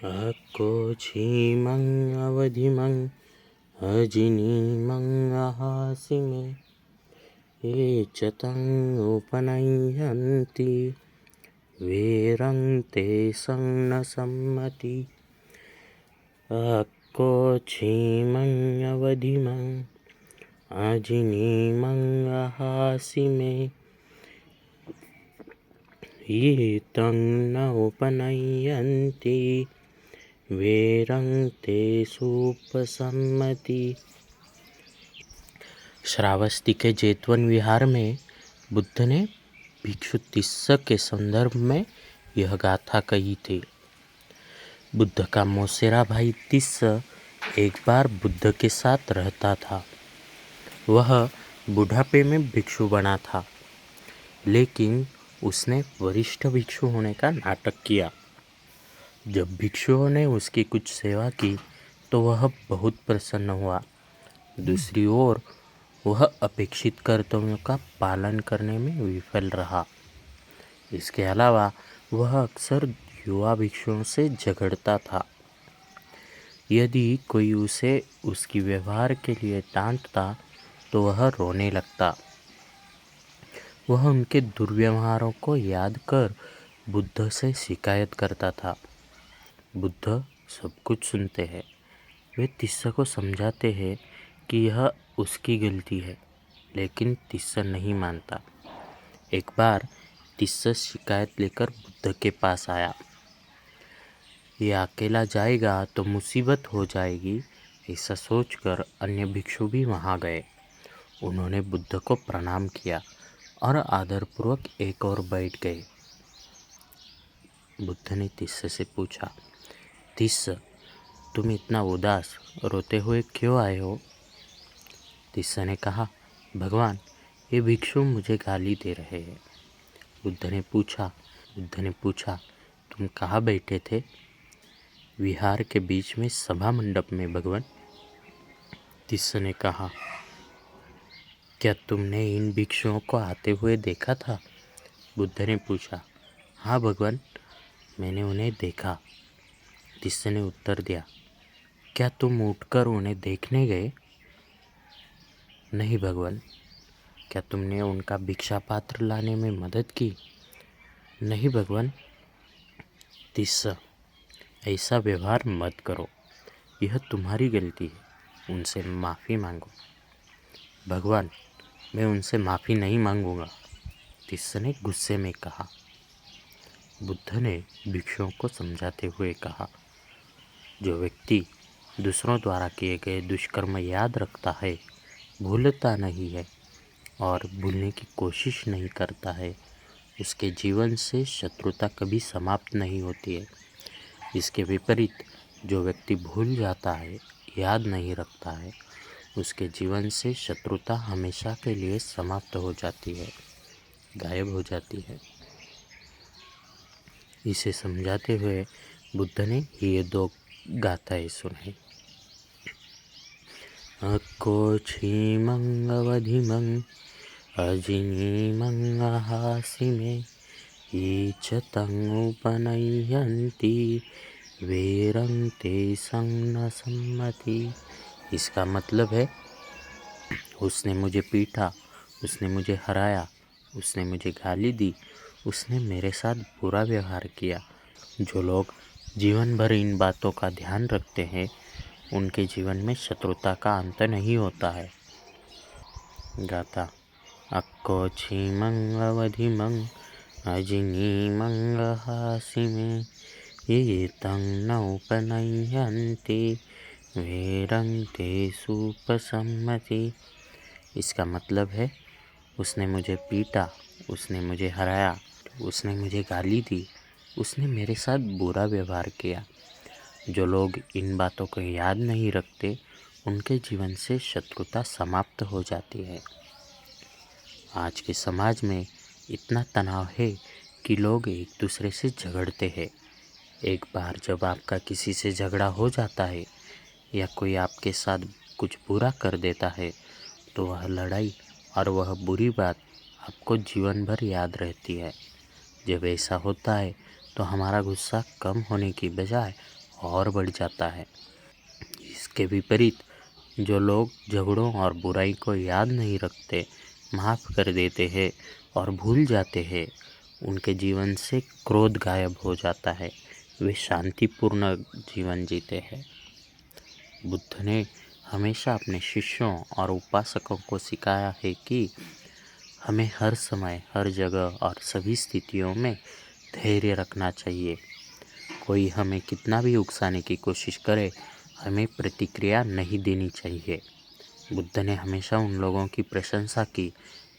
अकोचिमं अवधिमं अजिनीमं अहासिमे ये च तं उपनयन्ति वीरं ते संनसम्मति। अकोचिमं अवधिमं अजिनीमं अहासिमे ये तं न उपनयन्ति वीरं ते सुपसम्मति। श्रावस्ती के जेतवन विहार में बुद्ध ने भिक्षु तिस्स के संदर्भ में यह गाथा कही थी। बुद्ध का मौसेरा भाई तिस्स एक बार बुद्ध के साथ रहता था। वह बुढ़ापे में भिक्षु बना था, लेकिन उसने वरिष्ठ भिक्षु होने का नाटक किया। जब भिक्षुओं ने उसकी कुछ सेवा की तो वह बहुत प्रसन्न हुआ। दूसरी ओर वह अपेक्षित कर्तव्यों का पालन करने में विफल रहा। इसके अलावा वह अक्सर युवा भिक्षुओं से झगड़ता था। यदि कोई उसे उसकी व्यवहार के लिए डांटता तो वह रोने लगता। वह उनके दुर्व्यवहारों को याद कर बुद्ध से शिकायत करता था। बुद्ध सब कुछ सुनते हैं। वे तिस्स को समझाते हैं कि यह उसकी गलती है, लेकिन तिस्स नहीं मानता। एक बार तिस्स शिकायत लेकर बुद्ध के पास आया। यह अकेला जाएगा तो मुसीबत हो जाएगी, ऐसा सोचकर अन्य भिक्षु भी वहाँ गए। उन्होंने बुद्ध को प्रणाम किया और आदरपूर्वक एक और बैठ गए। बुद्ध ने तिस्स से पूछा, तिस्स, तुम इतना उदास रोते हुए क्यों आए हो? तिस्स ने कहा, भगवान, ये भिक्षु मुझे गाली दे रहे हैं। बुद्ध ने पूछा, तुम कहाँ बैठे थे? विहार के बीच में सभा मंडप में भगवान। तिस्स ने कहा, क्या तुमने इन भिक्षुओं को आते हुए देखा था? बुद्ध ने पूछा, हाँ भगवान, मैंने उन्हें देखा। तिस्स ने उत्तर दिया, क्या तुम उठकर उन्हें देखने गए? नहीं भगवान। क्या तुमने उनका भिक्षा पात्र लाने में मदद की? नहीं भगवान। तिस्स, ऐसा व्यवहार मत करो, यह तुम्हारी गलती है, उनसे माफ़ी मांगो। भगवान, मैं उनसे माफ़ी नहीं मांगूंगा, तिस्स ने गुस्से में कहा। बुद्ध ने भिक्षुओं को समझाते हुए कहा, जो व्यक्ति दूसरों द्वारा किए गए दुष्कर्म याद रखता है, भूलता नहीं है और भूलने की कोशिश नहीं करता है, उसके जीवन से शत्रुता कभी समाप्त नहीं होती है। इसके विपरीत जो व्यक्ति भूल जाता है, याद नहीं रखता है, उसके जीवन से शत्रुता हमेशा के लिए समाप्त हो जाती है, गायब हो जाती है। इसे समझाते हुए बुद्ध ने ये दो गाथाएं सुनाई। अकोचिमं अवधिमं अजिनीमं अहासिमे ये च तं उपनयन्ति वीरं ते संनसम्मति। इसका मतलब है, उसने मुझे पीटा, उसने मुझे हराया, उसने मुझे गाली दी, उसने मेरे साथ बुरा व्यवहार किया। जो लोग जीवन भर इन बातों का ध्यान रखते हैं, उनके जीवन में शत्रुता का अंत नहीं होता है। गाथा। अकोचिमं अवधिमं अजिनीमं अहासिमे ये तं न उपनयन्ति वीरं ते सुपसम्मति। इसका मतलब है, उसने मुझे पीटा, उसने मुझे हराया, उसने मुझे गाली दी, उसने मेरे साथ बुरा व्यवहार किया। जो लोग इन बातों को याद नहीं रखते, उनके जीवन से शत्रुता समाप्त हो जाती है। आज के समाज में इतना तनाव है कि लोग एक दूसरे से झगड़ते हैं। एक बार जब आपका किसी से झगड़ा हो जाता है या कोई आपके साथ कुछ बुरा कर देता है, तो वह लड़ाई और वह बुरी बात आपको जीवन भर याद रहती है। जब ऐसा होता है तो हमारा गुस्सा कम होने की बजाय और बढ़ जाता है। इसके विपरीत जो लोग झगड़ों और बुराई को याद नहीं रखते, माफ़ कर देते हैं और भूल जाते हैं, उनके जीवन से क्रोध गायब हो जाता है। वे शांतिपूर्ण जीवन जीते हैं। बुद्ध ने हमेशा अपने शिष्यों और उपासकों को सिखाया है कि हमें हर समय, हर जगह और सभी स्थितियों में धैर्य रखना चाहिए। कोई हमें कितना भी उकसाने की कोशिश करे, हमें प्रतिक्रिया नहीं देनी चाहिए। बुद्ध ने हमेशा उन लोगों की प्रशंसा की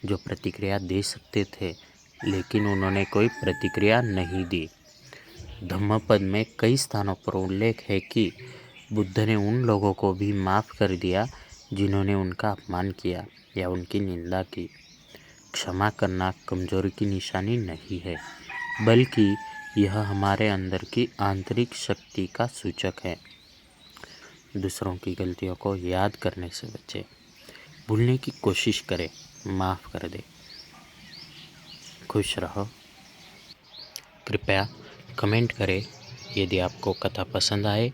जो प्रतिक्रिया दे सकते थे, लेकिन उन्होंने कोई प्रतिक्रिया नहीं दी। धम्मपद में कई स्थानों पर उल्लेख है कि बुद्ध ने उन लोगों को भी माफ़ कर दिया जिन्होंने उनका अपमान किया या उनकी निंदा की। क्षमा करना कमजोरी की निशानी नहीं है, बल्कि यह हमारे अंदर की आंतरिक शक्ति का सूचक है। दूसरों की गलतियों को याद करने से बचें, भूलने की कोशिश करें, माफ़ कर दें। खुश रहो। कृपया कमेंट करें। यदि आपको कथा पसंद आए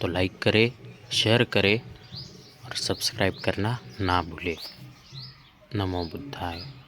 तो लाइक करें, शेयर करें और सब्सक्राइब करना ना भूलें। नमो बुद्धाय।